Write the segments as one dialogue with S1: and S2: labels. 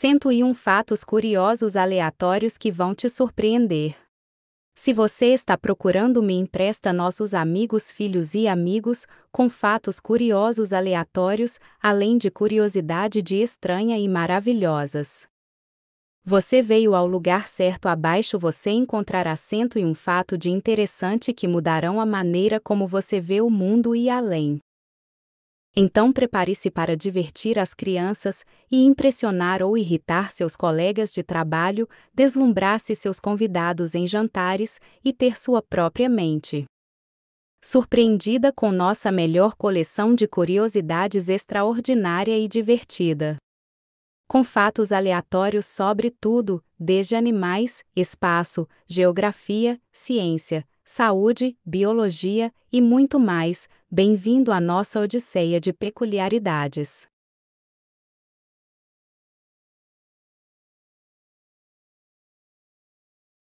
S1: 101 fatos curiosos aleatórios que vão te surpreender. Se você está procurando, me empresta nossos amigos, filhos e amigos, com fatos curiosos aleatórios, além de curiosidade de estranha e maravilhosas. Você veio ao lugar certo. Abaixo você encontrará 101 fatos de interessante que mudarão a maneira como você vê o mundo e além. Então prepare-se para divertir as crianças e impressionar ou irritar seus colegas de trabalho, deslumbrar-se seus convidados em jantares e ter sua própria mente surpreendida com nossa melhor coleção de curiosidades extraordinária e divertida. Com fatos aleatórios sobre tudo, desde animais, espaço, geografia, ciência, saúde, biologia e muito mais. Bem-vindo à nossa odisseia de peculiaridades.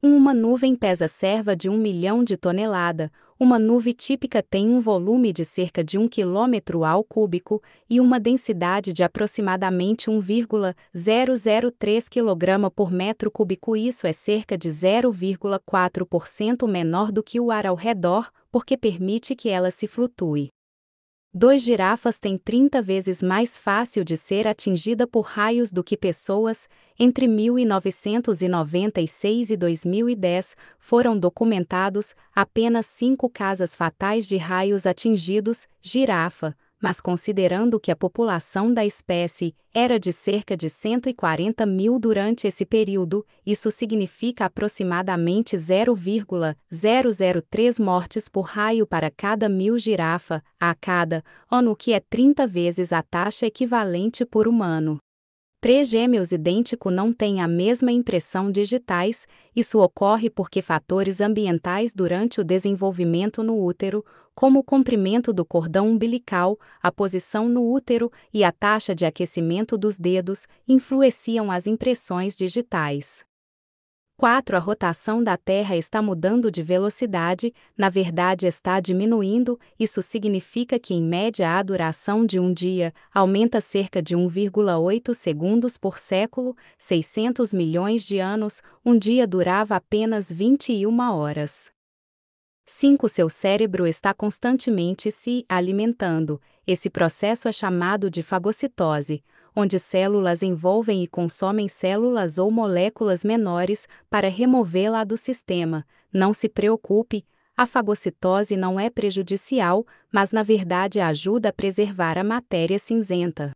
S1: Uma nuvem pesa cerca de 1 milhão de toneladas. Uma nuvem típica tem um volume de cerca de 1 quilômetro ao cúbico e uma densidade de aproximadamente 1,003 kg por metro cúbico. Isso é cerca de 0,4% menor do que o ar ao redor, porque permite que ela se flutue. 2 girafas têm 30 vezes mais fácil de ser atingida por raios do que pessoas. Entre 1996 e 2010, foram documentados apenas 5 casos fatais de raios atingidos girafa, mas considerando que a população da espécie era de cerca de 140 mil durante esse período, isso significa aproximadamente 0,003 mortes por raio para cada 1.000 girafa a cada ano, o que é 30 vezes a taxa equivalente por humano. 3 gêmeos idênticos não têm a mesma impressão digitais. Isso ocorre porque fatores ambientais durante o desenvolvimento no útero, como o comprimento do cordão umbilical, a posição no útero e a taxa de aquecimento dos dedos, influenciam as impressões digitais. 4. A rotação da Terra está mudando de velocidade, na verdade está diminuindo. Isso significa que em média a duração de um dia aumenta cerca de 1,8 segundos por século. 600 milhões de anos, um dia durava apenas 21 horas. 5. Seu cérebro está constantemente se alimentando. Esse processo é chamado de fagocitose, onde células envolvem e consomem células ou moléculas menores para removê-la do sistema. Não se preocupe, a fagocitose não é prejudicial, mas na verdade ajuda a preservar a matéria cinzenta.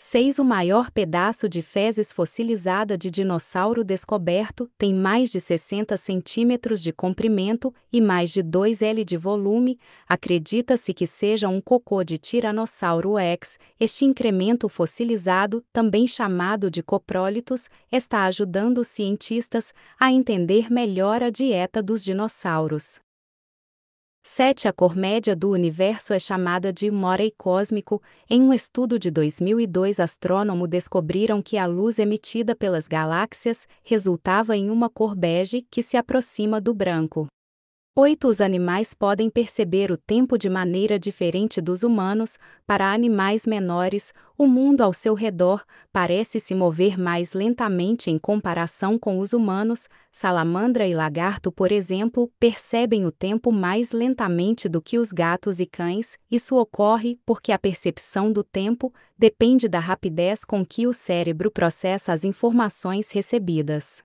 S1: 6. O maior pedaço de fezes fossilizada de dinossauro descoberto tem mais de 60 centímetros de comprimento e mais de 2 L de volume. Acredita-se que seja um cocô de Tiranossauro Rex. Este incremento fossilizado, também chamado de coprólitos, está ajudando os cientistas a entender melhor a dieta dos dinossauros. 7. A cor média do universo é chamada de Morey cósmico. Em um estudo de 2002, astrônomos descobriram que a luz emitida pelas galáxias resultava em uma cor bege que se aproxima do branco. 8. Os animais podem perceber o tempo de maneira diferente dos humanos. Para animais menores, o mundo ao seu redor parece se mover mais lentamente em comparação com os humanos. Salamandra e lagarto, por exemplo, percebem o tempo mais lentamente do que os gatos e cães. Isso ocorre porque a percepção do tempo depende da rapidez com que o cérebro processa as informações recebidas.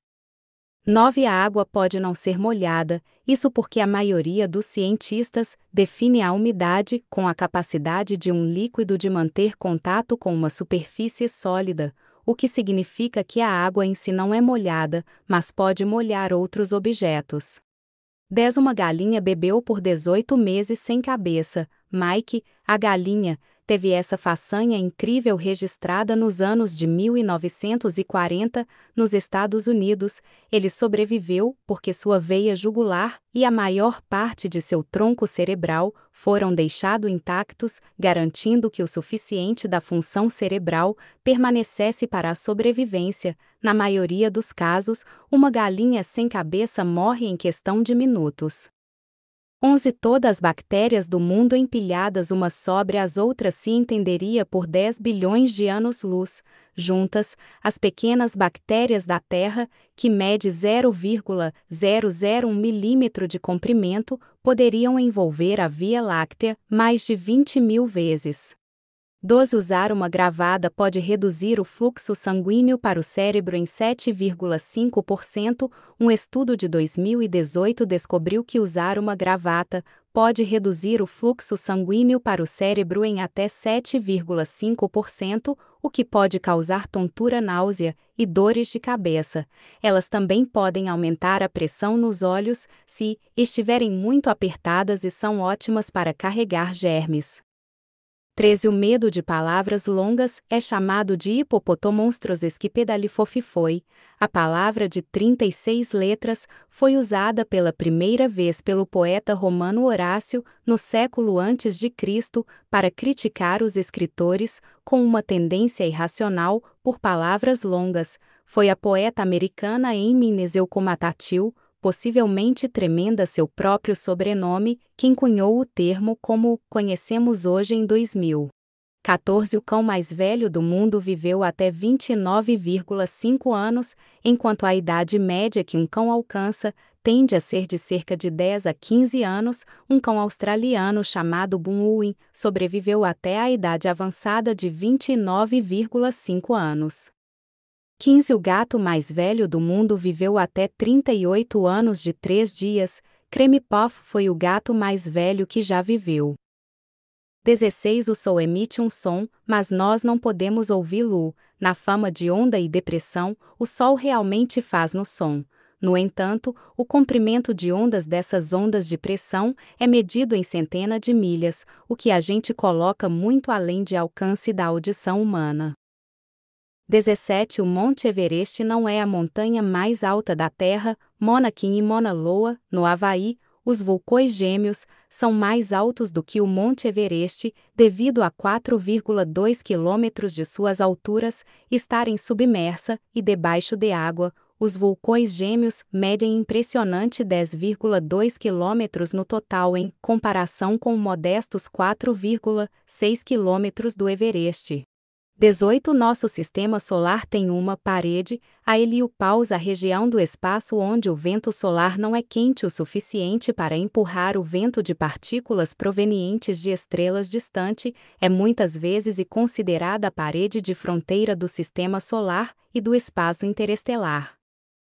S1: 9. A água pode não ser molhada, isso porque a maioria dos cientistas define a umidade com a capacidade de um líquido de manter contato com uma superfície sólida, o que significa que a água em si não é molhada, mas pode molhar outros objetos. 10. Uma galinha bebeu por 18 meses sem cabeça. Mike, a galinha, teve essa façanha incrível registrada nos anos de 1940, nos Estados Unidos. Ele sobreviveu porque sua veia jugular e a maior parte de seu tronco cerebral foram deixados intactos, garantindo que o suficiente da função cerebral permanecesse para a sobrevivência. Na maioria dos casos, uma galinha sem cabeça morre em questão de minutos. 11 Todas as bactérias do mundo empilhadas umas sobre as outras se entenderia por 10 bilhões de anos-luz. Juntas, as pequenas bactérias da Terra, que mede 0,001 milímetro de comprimento, poderiam envolver a Via Láctea mais de 20.000 vezes. 12 Usar uma gravata pode reduzir o fluxo sanguíneo para o cérebro em 7,5%. Um estudo de 2018 descobriu que usar uma gravata pode reduzir o fluxo sanguíneo para o cérebro em até 7,5%, o que pode causar tontura, náusea e dores de cabeça. Elas também podem aumentar a pressão nos olhos se estiverem muito apertadas e são ótimas para carregar germes. 13 O medo de palavras longas é chamado de hipopotomonstrosesquipedalifofifoi. A palavra de 36 letras foi usada pela primeira vez pelo poeta romano Horácio, no século a.C., para criticar os escritores, com uma tendência irracional por palavras longas. Foi a poeta americana Amy Neseucomathatil, possivelmente Tremenda seu próprio sobrenome, quem cunhou o termo como conhecemos hoje em 2014. O cão mais velho do mundo viveu até 29,5 anos, enquanto a idade média que um cão alcança tende a ser de cerca de 10 a 15 anos. Um cão australiano chamado Bunwin sobreviveu até a idade avançada de 29,5 anos. 15 O gato mais velho do mundo viveu até 38 anos de 3 dias. Creme Puff foi o gato mais velho que já viveu. 16 O sol emite um som, mas nós não podemos ouvi-lo. Na fama de onda e depressão, o sol realmente faz no som. No entanto, o comprimento de ondas dessas ondas de pressão é medido em centenas de milhas, o que a gente coloca muito além de alcance da audição humana. 17 O Monte Everest não é a montanha mais alta da Terra. Mauna Kea e Mauna Loa, no Havaí, os vulcões gêmeos, são mais altos do que o Monte Everest, devido a 4,2 quilômetros de suas alturas estarem submersa e debaixo de água. Os vulcões gêmeos medem impressionante 10,2 quilômetros no total em comparação com modestos 4,6 quilômetros do Everest. 18 Nosso sistema solar tem uma parede, a heliopausa, a região do espaço onde o vento solar não é quente o suficiente para empurrar o vento de partículas provenientes de estrelas distantes, é muitas vezes considerada a parede de fronteira do sistema solar e do espaço interestelar.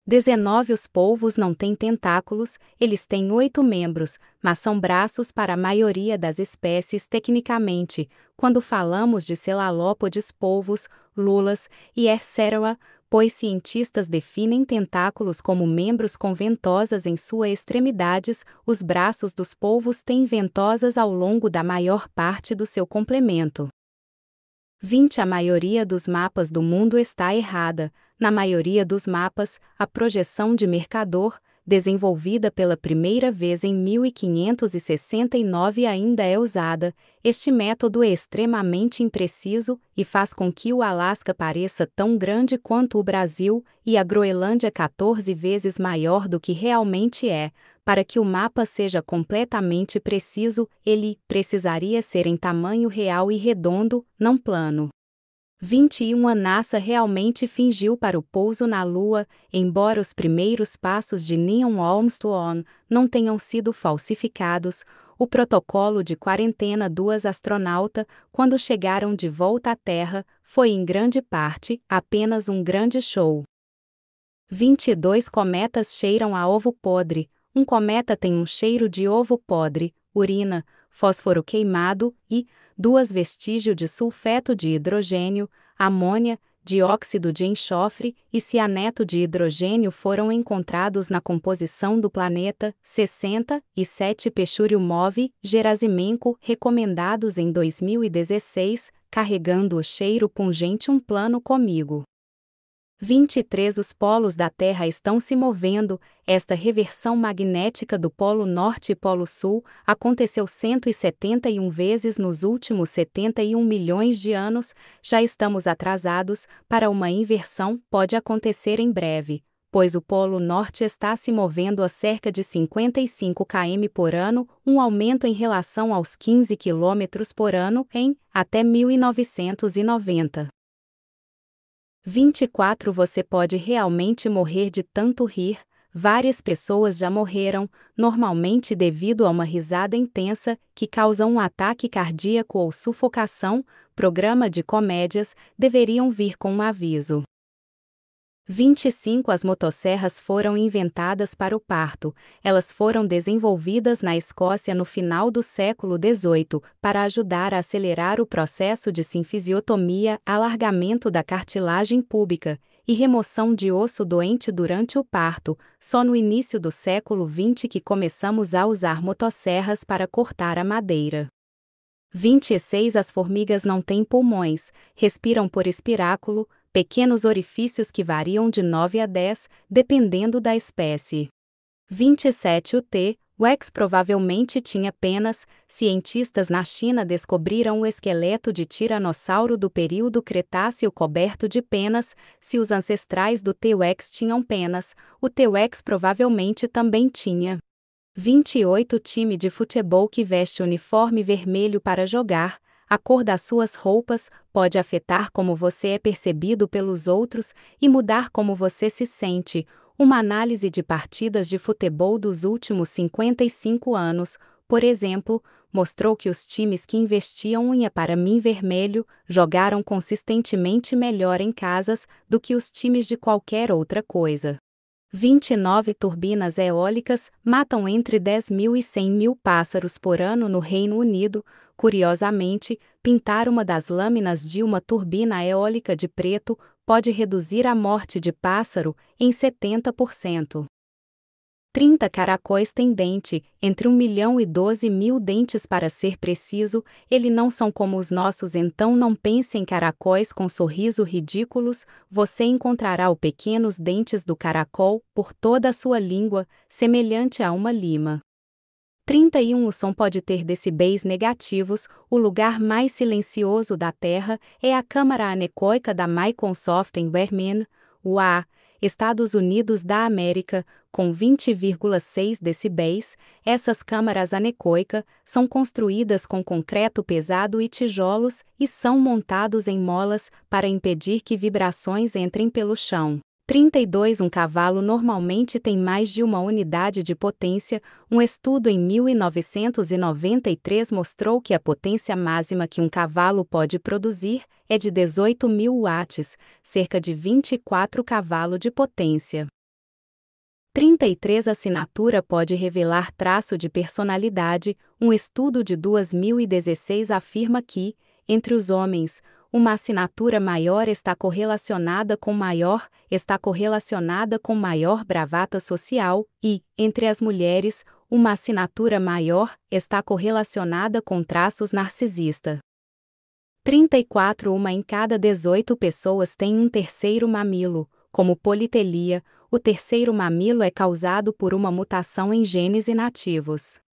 S1: 19 Os polvos não têm tentáculos, eles têm 8 membros, mas são braços para a maioria das espécies tecnicamente. Quando falamos de celalópodes, polvos, lulas e etc., pois cientistas definem tentáculos como membros com ventosas em suas extremidades, os braços dos polvos têm ventosas ao longo da maior parte do seu complemento. 20 A maioria dos mapas do mundo está errada. Na maioria dos mapas, a projeção de Mercator, desenvolvida pela primeira vez em 1569, ainda é usada. Este método é extremamente impreciso e faz com que o Alasca pareça tão grande quanto o Brasil e a Groenlândia 14 vezes maior do que realmente é. Para que o mapa seja completamente preciso, ele precisaria ser em tamanho real e redondo, não plano. 21 A NASA realmente fingiu para o pouso na Lua, embora os primeiros passos de Neil Armstrong não tenham sido falsificados. O protocolo de quarentena dos astronautas, quando chegaram de volta à Terra, foi em grande parte apenas um grande show. 22 Cometas cheiram a ovo podre. Um cometa tem um cheiro de ovo podre, urina, fósforo queimado e 2 vestígio de sulfeto de hidrogênio, amônia, dióxido de enxofre e cianeto de hidrogênio foram encontrados na composição do planeta. 67 Pechuriumov-Gerasimenko recomendados em 2016, carregando o cheiro pungente um plano comigo. 23 Os polos da Terra estão se movendo. Esta reversão magnética do Polo Norte e Polo Sul aconteceu 171 vezes nos últimos 71 milhões de anos. Já estamos atrasados para uma inversão, pode acontecer em breve. pois o Polo Norte está se movendo a cerca de 55 km por ano, um aumento em relação aos 15 km por ano em até 1990. 24 Você pode realmente morrer de tanto rir. Várias pessoas já morreram, normalmente devido a uma risada intensa que causa um ataque cardíaco ou sufocação. Programa de comédias deveriam vir com um aviso. 25 As motosserras foram inventadas para o parto. Elas foram desenvolvidas na Escócia no final do século XVIII para ajudar a acelerar o processo de sinfisiotomia, alargamento da cartilagem púbica e remoção de osso doente durante o parto. Só no início do século XX que começamos a usar motosserras para cortar a madeira. 26 As formigas não têm pulmões, respiram por espiráculo, pequenos orifícios que variam de 9 a 10, dependendo da espécie. 27 O T-Rex provavelmente tinha penas. Cientistas na China descobriram o esqueleto de tiranossauro do período Cretáceo coberto de penas. Se os ancestrais do T-Rex tinham penas, o T-Rex provavelmente também tinha. 28 Time de futebol que veste uniforme vermelho para jogar. A cor das suas roupas pode afetar como você é percebido pelos outros e mudar como você se sente. Uma análise de partidas de futebol dos últimos 55 anos, por exemplo, mostrou que os times que investiam unha para mim vermelho jogaram consistentemente melhor em casas do que os times de qualquer outra coisa. 29 Turbinas eólicas matam entre 10.000 e 100.000 pássaros por ano no Reino Unido. Curiosamente, pintar uma das lâminas de uma turbina eólica de preto pode reduzir a morte de pássaro em 70%. 30 caracóis têm dente, entre 1 milhão e 12 mil dentes para ser preciso. Eles não são como os nossos, então não pense em caracóis com sorriso ridículos. Você encontrará os pequenos dentes do caracol por toda a sua língua, semelhante a uma lima. 31 O som pode ter decibéis negativos. O lugar mais silencioso da Terra é a câmara anecoica da Microsoft em Birmingham, USA, Estados Unidos da América, com 20,6 decibéis. Essas câmaras anecoicas são construídas com concreto pesado e tijolos e são montados em molas para impedir que vibrações entrem pelo chão. 32 Um cavalo normalmente tem mais de uma unidade de potência. Um estudo em 1993 mostrou que a potência máxima que um cavalo pode produzir é de 18.000 watts, cerca de 24 cavalos de potência. 33 Assinatura pode revelar traço de personalidade. Um estudo de 2016 afirma que, entre os homens, uma assinatura maior está correlacionada com maior bravata social e, entre as mulheres, uma assinatura maior está correlacionada com traços narcisistas. 34 Uma em cada 18 pessoas tem um terceiro mamilo. Como politelia, o terceiro mamilo é causado por uma mutação em genes inativos.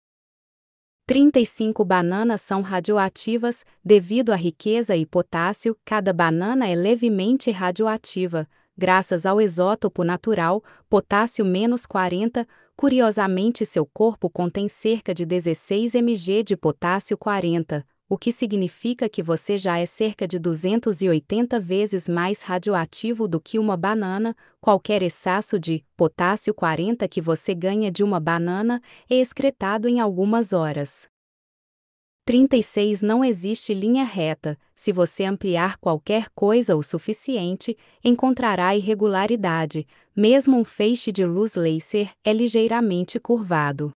S1: 35 Bananas são radioativas, devido à riqueza e potássio. Cada banana é levemente radioativa, graças ao isótopo natural, potássio-40. Curiosamente, seu corpo contém cerca de 16 mg de potássio 40, o que significa que você já é cerca de 280 vezes mais radioativo do que uma banana. Qualquer excesso de potássio 40 que você ganha de uma banana é excretado em algumas horas. 36 Não existe linha reta. Se você ampliar qualquer coisa o suficiente, encontrará irregularidade. Mesmo um feixe de luz laser é ligeiramente curvado.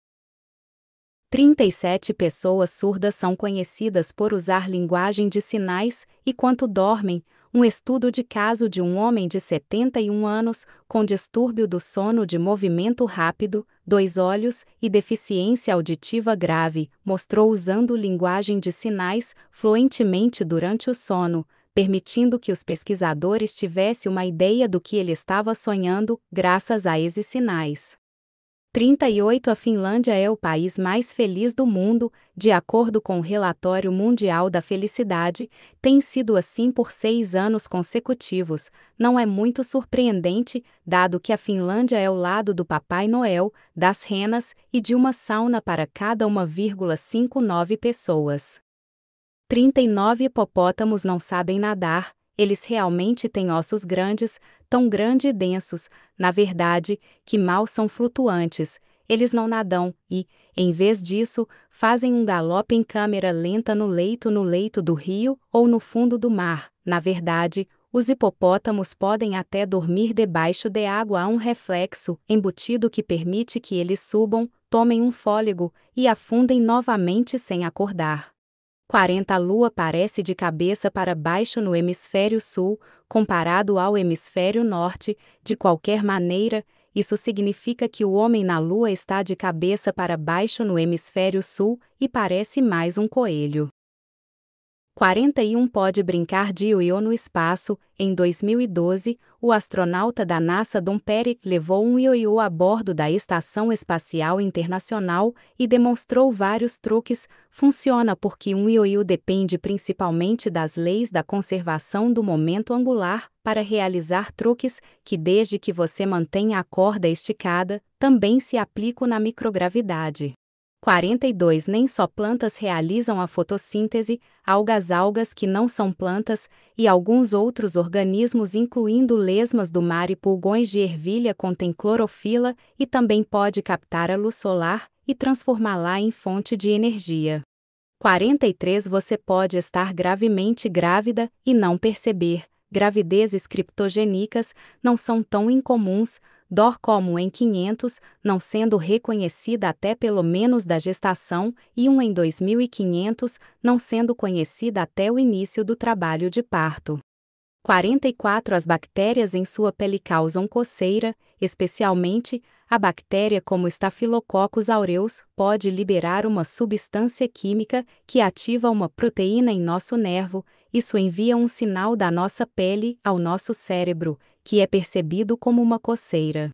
S1: 37 Pessoas surdas são conhecidas por usar linguagem de sinais e quando dormem. Um estudo de caso de um homem de 71 anos, com distúrbio do sono de movimento rápido, 2 olhos e deficiência auditiva grave, mostrou usando linguagem de sinais fluentemente durante o sono, permitindo que os pesquisadores tivessem uma ideia do que ele estava sonhando, graças a esses sinais. 38 A Finlândia é o país mais feliz do mundo, de acordo com o Relatório Mundial da Felicidade, tem sido assim por 6 anos consecutivos. Não é muito surpreendente, dado que a Finlândia é o lado do Papai Noel, das renas e de uma sauna para cada 1,59 pessoas. 39 Hipopótamos não sabem nadar. Eles realmente têm ossos grandes, tão grandes e densos, na verdade, que mal são flutuantes. Eles não nadam e, em vez disso, fazem um galope em câmera lenta no leito do rio ou no fundo do mar. Na verdade, os hipopótamos podem até dormir debaixo de água. Há um reflexo embutido que permite que eles subam, tomem um fôlego e afundem novamente sem acordar. 40 A Lua parece de cabeça para baixo no hemisfério sul, comparado ao hemisfério norte. De qualquer maneira, isso significa que o homem na Lua está de cabeça para baixo no hemisfério sul e parece mais um coelho. 41 Pode brincar de ioiô no espaço. Em 2012, o astronauta da NASA Don Perry levou um ioiô a bordo da Estação Espacial Internacional e demonstrou vários truques. Funciona porque um ioiô depende principalmente das leis da conservação do momento angular para realizar truques que, desde que você mantenha a corda esticada, também se aplicam na microgravidade. 42 Nem só plantas realizam a fotossíntese, algas que não são plantas, e alguns outros organismos incluindo lesmas do mar e pulgões de ervilha contêm clorofila e também pode captar a luz solar e transformá-la em fonte de energia. 43 Você pode estar gravemente grávida e não perceber. Gravidezes criptogênicas não são tão incomuns, dor como em 500, não sendo reconhecida até pelo menos da gestação, e um em 2500, não sendo conhecida até o início do trabalho de parto. 44 As bactérias em sua pele causam coceira, especialmente, a bactéria como Staphylococcus aureus pode liberar uma substância química que ativa uma proteína em nosso nervo. Isso envia um sinal da nossa pele ao nosso cérebro, que é percebido como uma coceira.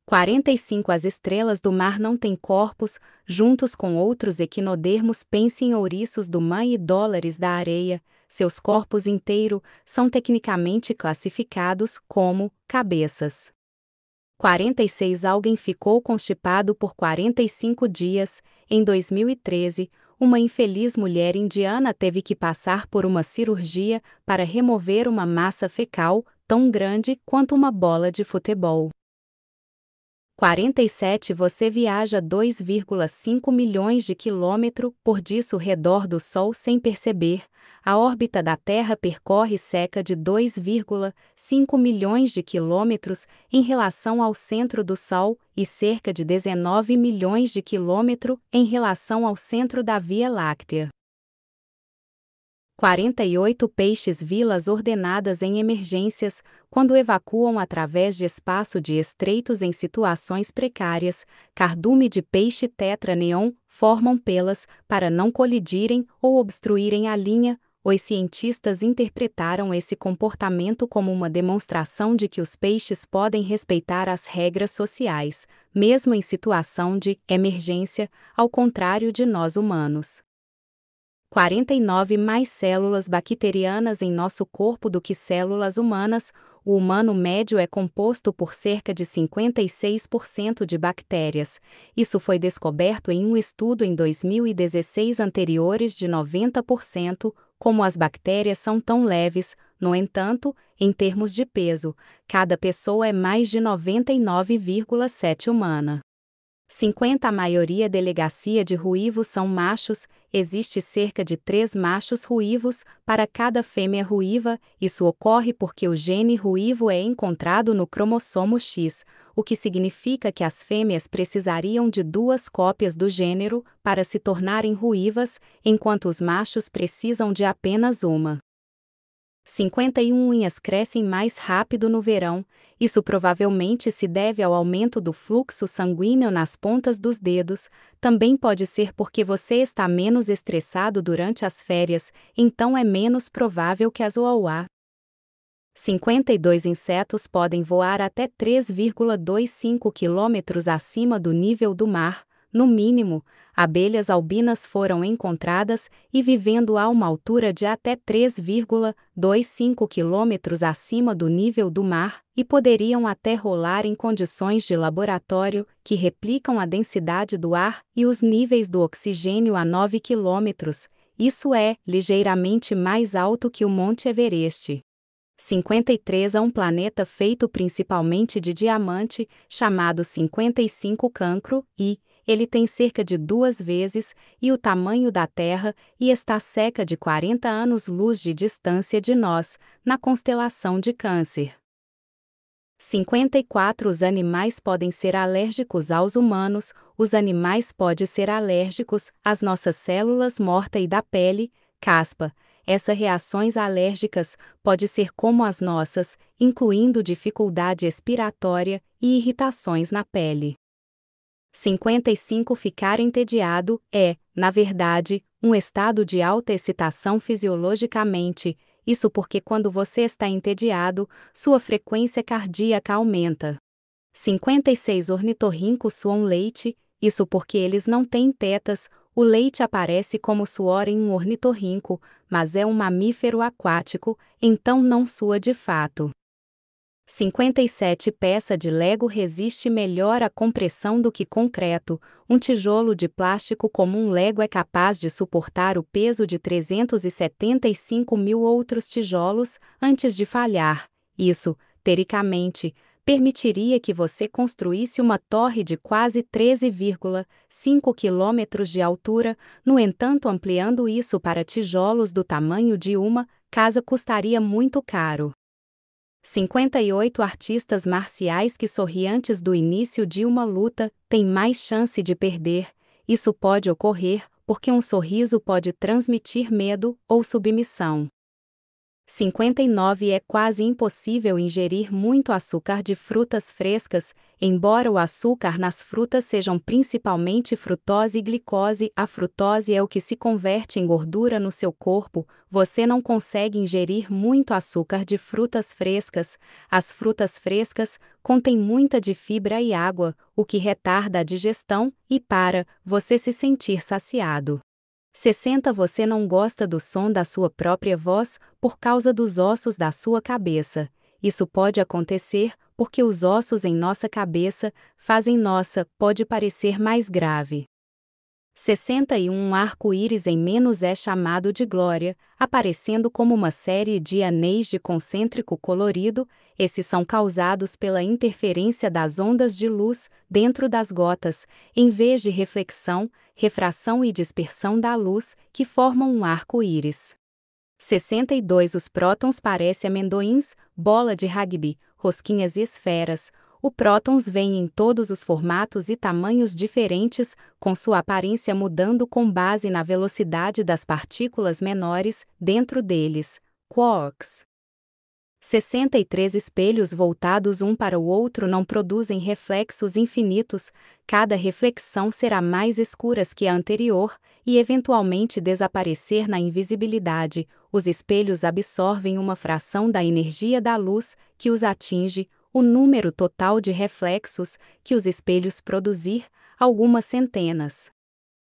S1: 45 As estrelas do mar não têm corpos, juntos com outros equinodermos. Pense em ouriços do mar e dólares da areia. Seus corpos inteiros são tecnicamente classificados como cabeças. 46 Alguém ficou constipado por 45 dias. Em 2013, uma infeliz mulher indiana teve que passar por uma cirurgia para remover uma massa fecal tão grande quanto uma bola de futebol. 47 Você viaja 2,5 milhões de quilômetros por disso ao redor do Sol sem perceber. A órbita da Terra percorre cerca de 2,5 milhões de quilômetros em relação ao centro do Sol e cerca de 19 milhões de quilômetros em relação ao centro da Via Láctea. 48 Peixes vilas ordenadas em emergências, quando evacuam através de espaço de estreitos em situações precárias, cardume de peixe tetra-neon, formam pelas, para não colidirem ou obstruírem a linha. Os cientistas interpretaram esse comportamento como uma demonstração de que os peixes podem respeitar as regras sociais, mesmo em situação de emergência, ao contrário de nós humanos. 49 Mais células bacterianas em nosso corpo do que células humanas. O humano médio é composto por cerca de 56% de bactérias. Isso foi descoberto em um estudo em 2016 anteriores de 90%. Como as bactérias são tão leves, no entanto, em termos de peso, cada pessoa é mais de 99,7 humana. 50 A maioria delegacia de ruivos são machos, existe cerca de 3 machos ruivos para cada fêmea ruiva. Isso ocorre porque o gene ruivo é encontrado no cromossomo X, o que significa que as fêmeas precisariam de 2 cópias do gênero para se tornarem ruivas, enquanto os machos precisam de apenas uma. 51 Unhas crescem mais rápido no verão. Isso provavelmente se deve ao aumento do fluxo sanguíneo nas pontas dos dedos. Também pode ser porque você está menos estressado durante as férias, então é menos provável que as OAUA 52 insetos podem voar até 3,25 quilômetros acima do nível do mar, no mínimo. Abelhas albinas foram encontradas e vivendo a uma altura de até 3,25 quilômetros acima do nível do mar, e poderiam até rolar em condições de laboratório, que replicam a densidade do ar e os níveis do oxigênio a 9 quilômetros. Isso é ligeiramente mais alto que o Monte Everest. 53 é um planeta feito principalmente de diamante, chamado 55 Cancro, e ele tem cerca de 2 vezes e o tamanho da Terra e está cerca de 40 anos-luz de distância de nós, na constelação de Câncer. 54 Os animais podem ser alérgicos aos humanos. Os animais podem ser alérgicos às nossas células morta e da pele, caspa. Essas reações alérgicas podem ser como as nossas, incluindo dificuldade respiratória e irritações na pele. 55 Ficar entediado é, na verdade, um estado de alta excitação fisiologicamente. Isso porque quando você está entediado, sua frequência cardíaca aumenta. 56 Ornitorrincos suam leite. Isso porque eles não têm tetas. O leite aparece como suor em um ornitorrinco, mas é um mamífero aquático, então não sua de fato. 57 Peça de Lego resiste melhor à compressão do que concreto. Um tijolo de plástico como um Lego é capaz de suportar o peso de 375 mil outros tijolos antes de falhar. Isso, teoricamente, permitiria que você construísse uma torre de quase 13,5 quilômetros de altura. No entanto, ampliando isso para tijolos do tamanho de uma casa custaria muito caro. 58 Artistas marciais que sorriem antes do início de uma luta têm mais chance de perder. Isso pode ocorrer porque um sorriso pode transmitir medo ou submissão. 59 É quase impossível ingerir muito açúcar de frutas frescas, embora o açúcar nas frutas sejam principalmente frutose e glicose. A frutose é o que se converte em gordura no seu corpo. Você não consegue ingerir muito açúcar de frutas frescas. As frutas frescas contêm muita de fibra e água, o que retarda a digestão e para você se sentir saciado. 60 Você não gosta do som da sua própria voz por causa dos ossos da sua cabeça. Isso pode acontecer porque os ossos em nossa cabeça fazem pode parecer mais grave. 61 Um arco-íris em menos é chamado de glória, aparecendo como uma série de anéis de concêntrico colorido. Esses são causados pela interferência das ondas de luz dentro das gotas, em vez de reflexão, refração e dispersão da luz, que formam um arco-íris. 62 Os prótons parecem amendoins, bola de rugby, rosquinhas e esferas. Os prótons vêm em todos os formatos e tamanhos diferentes, com sua aparência mudando com base na velocidade das partículas menores dentro deles, quarks. 63 Espelhos voltados um para o outro não produzem reflexos infinitos. Cada reflexão será mais escura que a anterior e eventualmente desaparecer na invisibilidade. Os espelhos absorvem uma fração da energia da luz que os atinge. O número total de reflexos que os espelhos produzir, algumas centenas.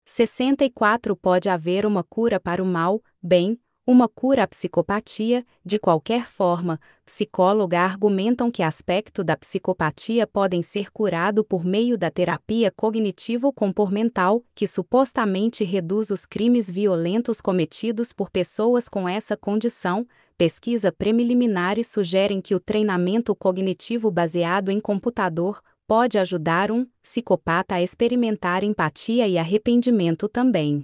S1: 64 Pode haver uma cura para o mal, bem, uma cura à psicopatia. De qualquer forma, psicólogos argumentam que aspectos da psicopatia podem ser curados por meio da terapia cognitivo-comportamental, que supostamente reduz os crimes violentos cometidos por pessoas com essa condição. Pesquisas preliminares sugerem que o treinamento cognitivo baseado em computador pode ajudar um psicopata a experimentar empatia e arrependimento também.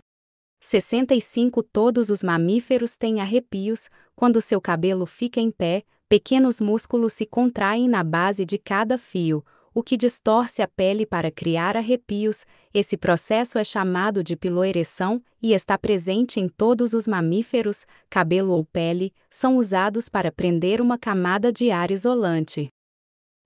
S1: 65 Todos os mamíferos têm arrepios. Quando seu cabelo fica em pé, pequenos músculos se contraem na base de cada fio, o que distorce a pele para criar arrepios. Esse processo é chamado de piloereção e está presente em todos os mamíferos. Cabelo ou pele são usados para prender uma camada de ar isolante.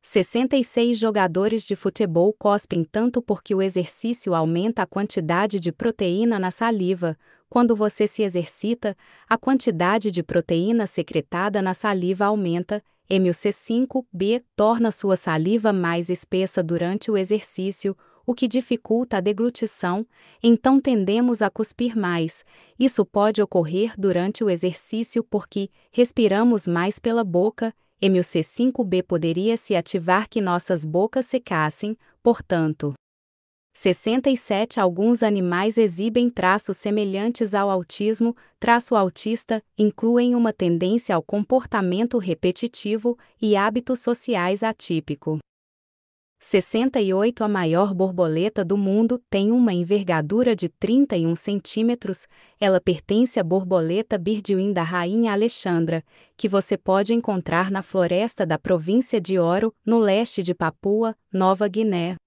S1: 66 Jogadores de futebol cospem tanto porque o exercício aumenta a quantidade de proteína na saliva. quando você se exercita, a quantidade de proteína secretada na saliva aumenta. MUC5B torna sua saliva mais espessa durante o exercício, o que dificulta a deglutição, então tendemos a cuspir mais. Isso pode ocorrer durante o exercício porque respiramos mais pela boca. MUC5B poderia se ativar que nossas bocas secassem, portanto. 67 Alguns animais exibem traços semelhantes ao autismo. Traço autista incluem uma tendência ao comportamento repetitivo e hábitos sociais atípico. 68 A maior borboleta do mundo tem uma envergadura de 31 centímetros. Ela pertence à borboleta Birdwing da Rainha Alexandra, que você pode encontrar na floresta da província de Oro, no leste de Papua Nova Guiné.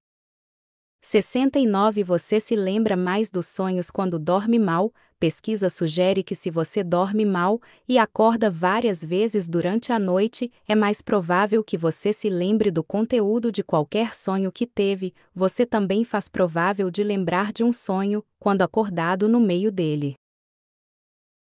S1: 69 Você se lembra mais dos sonhos quando dorme mal? Pesquisa sugere que se você dorme mal e acorda várias vezes durante a noite, é mais provável que você se lembre do conteúdo de qualquer sonho que teve. Você também faz provável de lembrar de um sonho, quando acordado no meio dele.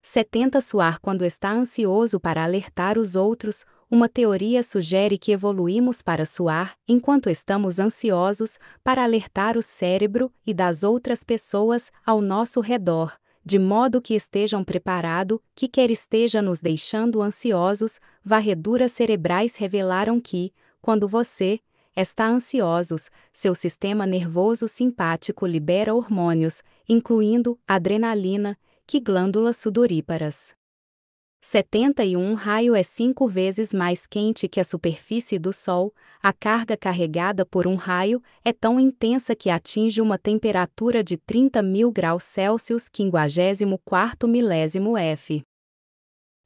S1: 70 Suar quando está ansioso para alertar os outros. Uma teoria sugere que evoluímos para suar, enquanto estamos ansiosos, para alertar o cérebro e das outras pessoas ao nosso redor, de modo que estejam preparados, que quer esteja nos deixando ansiosos. Varreduras cerebrais revelaram que, quando você está ansiosos, seu sistema nervoso simpático libera hormônios, incluindo adrenalina, que glândulas sudoríparas. 71 Raio é 5 vezes mais quente que a superfície do Sol. A carga carregada por um raio é tão intensa que atinge uma temperatura de 30.000 graus Celsius, 54 milésimo F.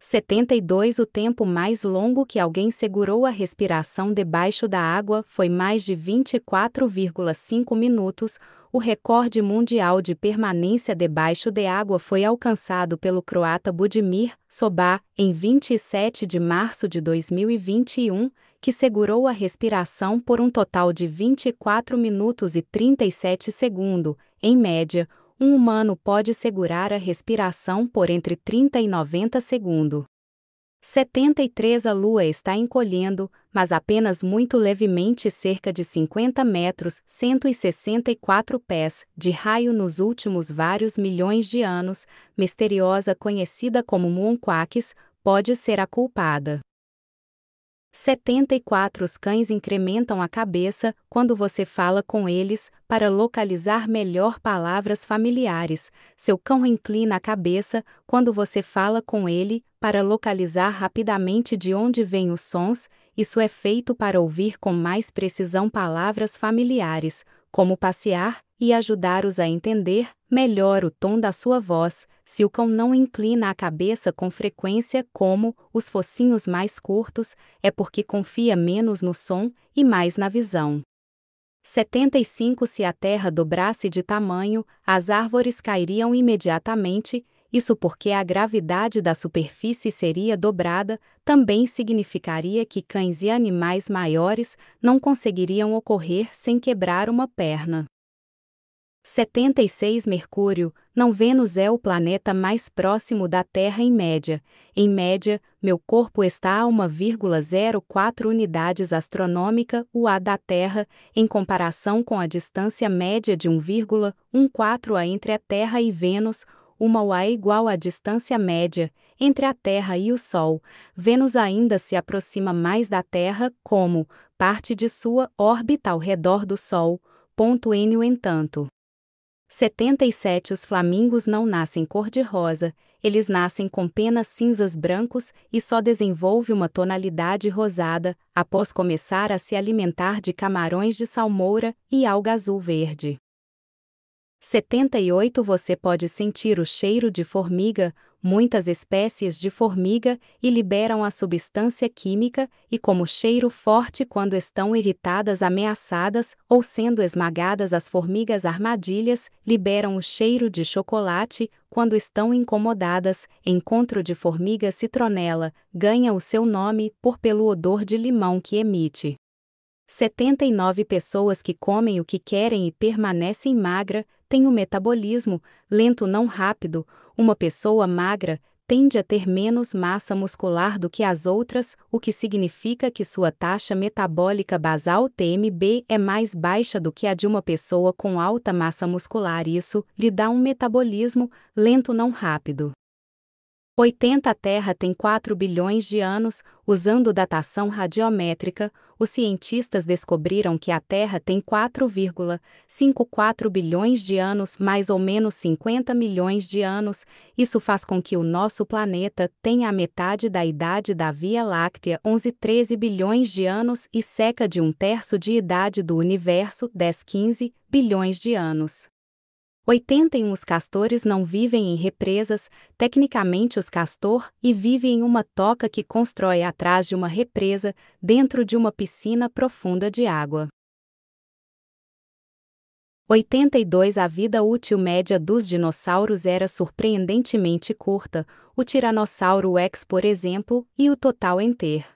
S1: 72 O tempo mais longo que alguém segurou a respiração debaixo da água foi mais de 24,5 minutos. O recorde mundial de permanência debaixo de água foi alcançado pelo croata Budimir Soba, em 27 de março de 2021, que segurou a respiração por um total de 24 minutos e 37 segundos. Em média, um humano pode segurar a respiração por entre 30 e 90 segundos. 73 A Lua está encolhendo, mas apenas muito levemente cerca de 50 metros, 164 pés, de raio nos últimos vários milhões de anos. Misteriosa conhecida como Muonquaques, pode ser a culpada. 74 Os cães incrementam a cabeça quando você fala com eles, para localizar melhor palavras familiares. Seu cão inclina a cabeça quando você fala com ele, para localizar rapidamente de onde vêm os sons. Isso é feito para ouvir com mais precisão palavras familiares, como passear, e ajudar-os a entender melhor o tom da sua voz. Se o cão não inclina a cabeça com frequência, como os focinhos mais curtos, é porque confia menos no som e mais na visão. 75 Se a terra dobrasse de tamanho, as árvores cairiam imediatamente. Isso porque a gravidade da superfície seria dobrada. Também significaria que cães e animais maiores não conseguiriam ocorrer sem quebrar uma perna. 76 Mercúrio, não Vênus é o planeta mais próximo da Terra em média. Em média, meu corpo está a 1,04 unidades astronômica UA da Terra, em comparação com a distância média de 1,14 a entre a Terra e Vênus. Uma UA é igual à distância média entre a Terra e o Sol. Vênus ainda se aproxima mais da Terra como parte de sua órbita ao redor do Sol. No entanto, 77 Os flamingos não nascem cor-de-rosa, eles nascem com penas cinzas brancos e só desenvolvem uma tonalidade rosada após começar a se alimentar de camarões de salmoura e alga azul verde. 78 Você pode sentir o cheiro de formiga. Muitas espécies de formiga e liberam a substância química e como cheiro forte quando estão irritadas, ameaçadas ou sendo esmagadas. As formigas armadilhas liberam o cheiro de chocolate quando estão incomodadas. Encontro de formiga citronela ganha o seu nome pelo odor de limão que emite. 79 Pessoas que comem o que querem e permanecem magra têm um metabolismo lento, não rápido. Uma pessoa magra tende a ter menos massa muscular do que as outras, o que significa que sua taxa metabólica basal TMB é mais baixa do que a de uma pessoa com alta massa muscular. Isso lhe dá um metabolismo lento, não rápido. 80 A Terra tem 4 bilhões de anos. Usando datação radiométrica, os cientistas descobriram que a Terra tem 4,54 bilhões de anos, mais ou menos 50 milhões de anos. Isso faz com que o nosso planeta tenha a metade da idade da Via Láctea, 11-13 bilhões de anos, e cerca de 1/3 de idade do universo, 10-15 bilhões de anos. 81 Os castores não vivem em represas, tecnicamente os castor, e vivem em uma toca que constrói atrás de uma represa, dentro de uma piscina profunda de água. 82 A vida útil média dos dinossauros era surpreendentemente curta, o Tiranossauro Rex, por exemplo, e o total enter.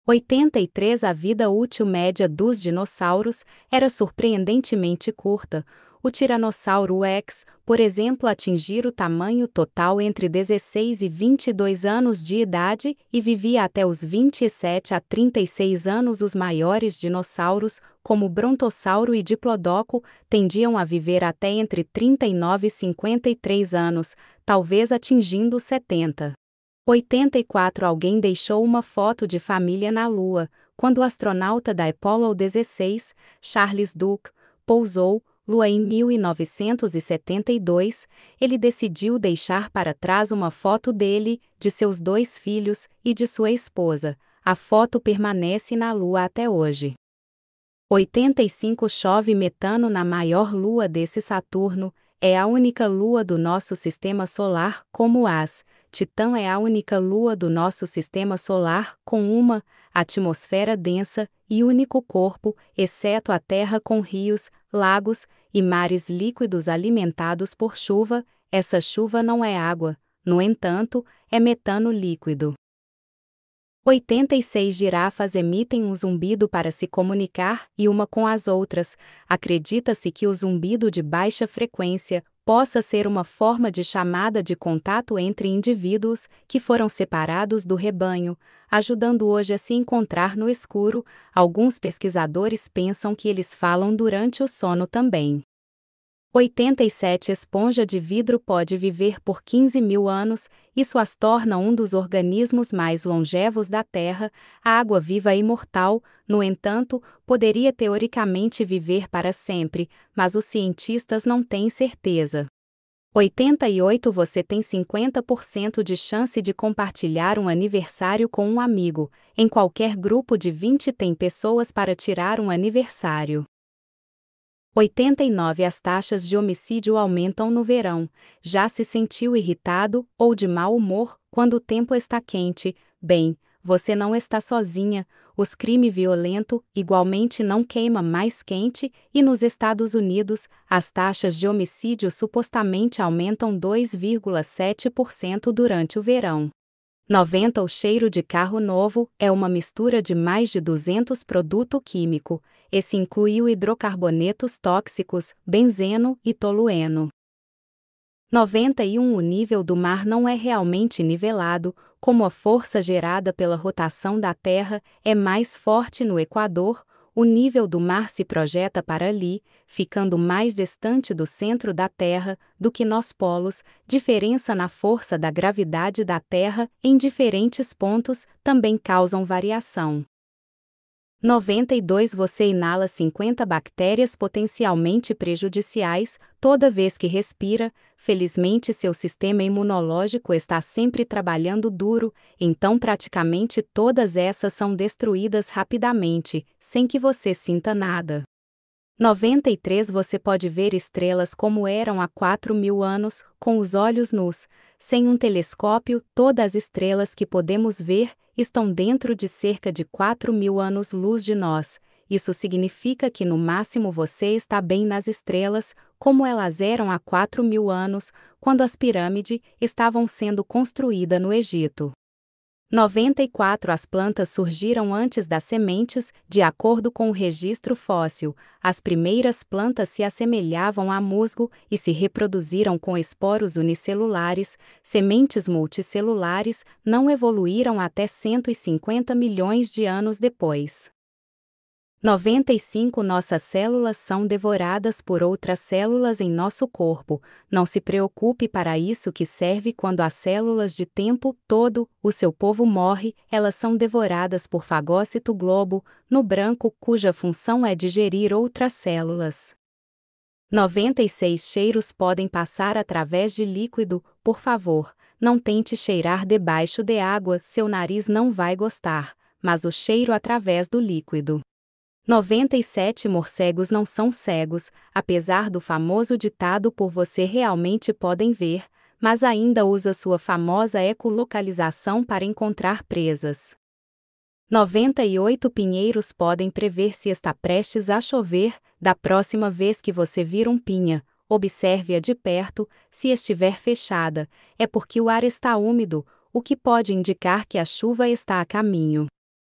S1: 83 A vida útil média dos dinossauros era surpreendentemente curta, o Tiranossauro Rex, por exemplo, atingir o tamanho total entre 16 e 22 anos de idade e vivia até os 27 a 36 anos. Os maiores dinossauros, como o Brontossauro e Diplodocus, tendiam a viver até entre 39 e 53 anos, talvez atingindo 70. 84 Alguém deixou uma foto de família na Lua. Quando o astronauta da Apollo 16, Charles Duke, pousou Lua em 1972, ele decidiu deixar para trás uma foto dele, de seus 2 filhos e de sua esposa. A foto permanece na Lua até hoje. 85 Chove metano na maior lua desse Saturno. É a única lua do nosso sistema solar, como as Titã é a única lua do nosso sistema solar com uma atmosfera densa e único corpo, exceto a Terra, com rios, lagos e mares líquidos alimentados por chuva. Essa chuva não é água, no entanto, é metano líquido. 86 Girafas emitem um zumbido para se comunicar e uma com as outras. Acredita-se que o zumbido de baixa frequência possa ser uma forma de chamada de contato entre indivíduos que foram separados do rebanho, ajudando hoje a se encontrar no escuro. Alguns pesquisadores pensam que eles falam durante o sono também. 87 Esponja de vidro pode viver por 15 mil anos, isso as torna um dos organismos mais longevos da Terra. A água-viva é imortal, no entanto, poderia teoricamente viver para sempre, mas os cientistas não têm certeza. 88 Você tem 50% de chance de compartilhar um aniversário com um amigo. Em qualquer grupo de 20 tem pessoas para tirar um aniversário. 89 As taxas de homicídio aumentam no verão. Já se sentiu irritado ou de mau humor quando o tempo está quente? Bem, você não está sozinha. Os crimes violentos igualmente não queima mais quente e nos Estados Unidos, as taxas de homicídio supostamente aumentam 2,7% durante o verão. 90 O cheiro de carro novo é uma mistura de mais de 200 produtos químicos. Esse inclui hidrocarbonetos tóxicos, benzeno e tolueno. 91 O nível do mar não é realmente nivelado, como a força gerada pela rotação da Terra é mais forte no Equador. O nível do mar se projeta para ali, ficando mais distante do centro da Terra do que nos polos. Diferença na força da gravidade da Terra em diferentes pontos também causam variação. 92 Você inala 50 bactérias potencialmente prejudiciais toda vez que respira. Felizmente, seu sistema imunológico está sempre trabalhando duro, então praticamente todas essas são destruídas rapidamente, sem que você sinta nada. 93 Você pode ver estrelas como eram há 4 mil anos, com os olhos nus. Sem um telescópio, todas as estrelas que podemos ver estão dentro de cerca de 4 mil anos-luz de nós. Isso significa que no máximo você está bem nas estrelas, como elas eram há 4 mil anos, quando as pirâmides estavam sendo construídas no Egito. 94 As plantas surgiram antes das sementes, de acordo com o registro fóssil. As primeiras plantas se assemelhavam a musgo e se reproduziram com esporos unicelulares. Sementes multicelulares não evoluíram até 150 milhões de anos depois. 95 Nossas células são devoradas por outras células em nosso corpo. Não se preocupe, para isso que serve quando as células de tempo todo, o seu povo morre, elas são devoradas por fagócito globo, no branco, cuja função é digerir outras células. 96 Cheiros podem passar através de líquido, por favor, não tente cheirar debaixo de água, seu nariz não vai gostar, mas o cheiro através do líquido. 97 Morcegos não são cegos, apesar do famoso ditado por você realmente podem ver, mas ainda usa sua famosa ecolocalização para encontrar presas. 98 Pinheiros podem prever se está prestes a chover. Da próxima vez que você vir pinha, observe-a de perto. Se estiver fechada, é porque o ar está úmido, o que pode indicar que a chuva está a caminho.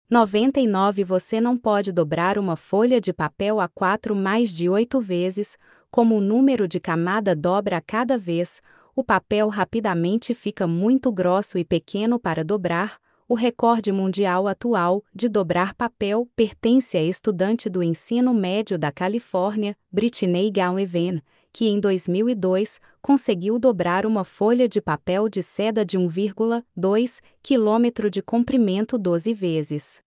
S1: 99 Você não pode dobrar uma folha de papel A4 mais de 8 vezes, como o número de camada dobra a cada vez, o papel rapidamente fica muito grosso e pequeno para dobrar. O recorde mundial atual de dobrar papel pertence à estudante do ensino médio da Califórnia, Brittany Gallivan, que em 2002 conseguiu dobrar uma folha de papel de seda de 1,2 km de comprimento 12 vezes.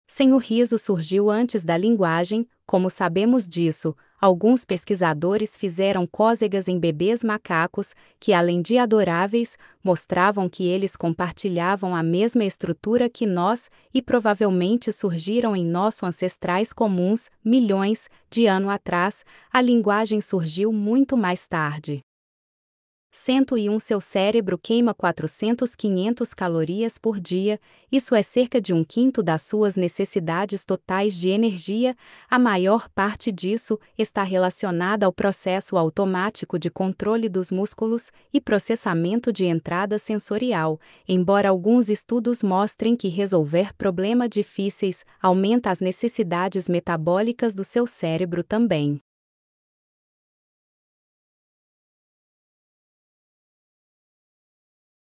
S1: Sem o riso surgiu antes da linguagem. Como sabemos disso? Alguns pesquisadores fizeram cócegas em bebês macacos, que além de adoráveis, mostravam que eles compartilhavam a mesma estrutura que nós, e provavelmente surgiram em nossos ancestrais comuns, milhões de anos atrás. A linguagem surgiu muito mais tarde. 101 Seu cérebro queima 400-500 calorias por dia, isso é cerca de 1/5 das suas necessidades totais de energia. A maior parte disso está relacionada ao processo automático de controle dos músculos e processamento de entrada sensorial, embora alguns estudos mostrem que resolver problemas difíceis aumenta as necessidades metabólicas do seu cérebro também.